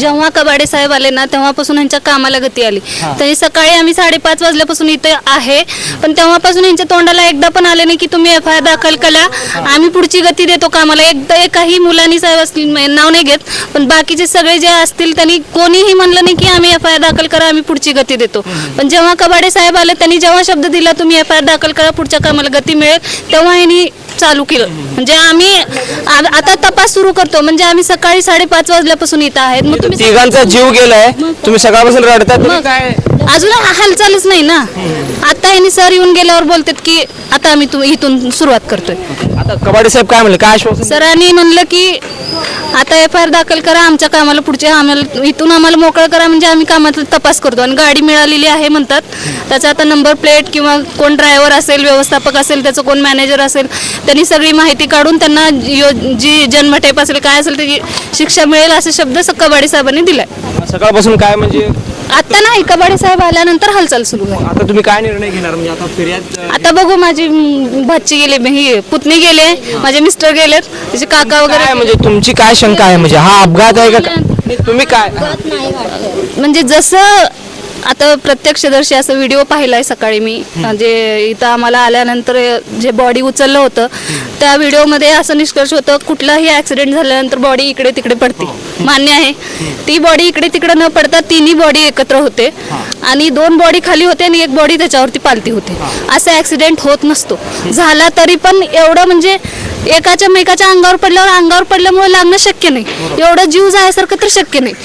जेव्हा कबाडे साहेब आले ना तेव्हापासून यांच्या कामाला गती आली. तरी सकाळी आम्ही 5:30 वाजल्यापासून इथे आहे, पण तेव्हापासून यांच्या तोंडाला एकदा पण आले नाही की तुम्ही FIR दाखल करा, आम्ही पुढची गती देतो कामाला. एकाही मुलांनी साहेब असतील नाव नाही घेत, पण बाकीचे सगळे जे असतील त्यांनी कोणीही म्हणलं नाही की आम्ही FIR दाखल करा, आम्ही पुढची गती देतो. पण जेव्हा कबाडे साहेब आले त्यांनी जेव्हा शब्द दिला तुम्ही FIR दाखल करा, पुढच्या कामाला गती मिळेल, तेव्हा यांनी चालू केलं. म्हणजे आम्ही आता तपास सुरू करतो. म्हणजे आम्ही सकाळी 5:30 वाजल्यापासून इथं आहेत. मग तुम्ही तिघांचा जीव गेलाय, तुम्ही सकाळपासून रडताय, तुम्ही काय अजून हालचालच नाही ना. आता यांनी सर येऊन गेल्यावर बोलतात की आता आम्ही इथून सुरुवात करतोय. आता कबाडे साहेब काय म्हणले, काय आश्वासन? सरांनी म्हणलं की आता FIR दाखल करा, आमच्या कामाला पुढच्या आम्हाला इथून आम्हाला मोकळं करा, म्हणजे आम्ही कामाचा तपास करतो. आणि गाडी मिळालेली आहे म्हणतात, त्याचा आता नंबर प्लेट किंवा कोण ड्रायव्हर असेल, व्यवस्थापक असेल, त्याचं कोण मॅनेजर असेल, त्यांनी सगळी माहिती काढून त्यांना जी जन्मठेप असेल काय असेल त्याची शिक्षा मिळेल असे शब्द कबाडे साहेबांनी दिलाय. सकाळपासून काय म्हणजे आता नाही, कबाडे साहेब आल्यानंतर हालचाल सुरू आहे. आता तुम्ही काय निर्णय घेणार? म्हणजे आता फिर्याद आता बघू, माझी भाची गेली, ही पुतणी गेले, माझे मिस्टर गेलेत, त्याचे काका वगैरे. काय म्हणजे तुमची काय शंका आहे? म्हणजे हा अपघात आहे का? तुम्ही काय म्हणजे जसं आता प्रत्यक्षदर्शी असं व्हिडिओ पाहिलाय सकाळी मी, म्हणजे इथं आम्हाला आल्यानंतर जे बॉडी उचललं होतं त्या व्हिडिओमध्ये असं निष्कर्ष होतं कुठलाही ऍक्सिडेंट झाल्यानंतर बॉडी इकडे तिकडे पडते. मान्य आहे, ती बॉडी इकडे तिकडे न पडता तिन्ही बॉडी एकत्र होते आणि 2 बॉडी खाली होते आणि 1 बॉडी त्याच्यावरती पालती होते. असा ऍक्सिडेंट होत नसतो. झाला तरी पण एवढं म्हणजे एकाच्या अंगावर पडल्यामुळे लागणं शक्य नाही, एवढं जीव जायसारखं तर शक्य नाही.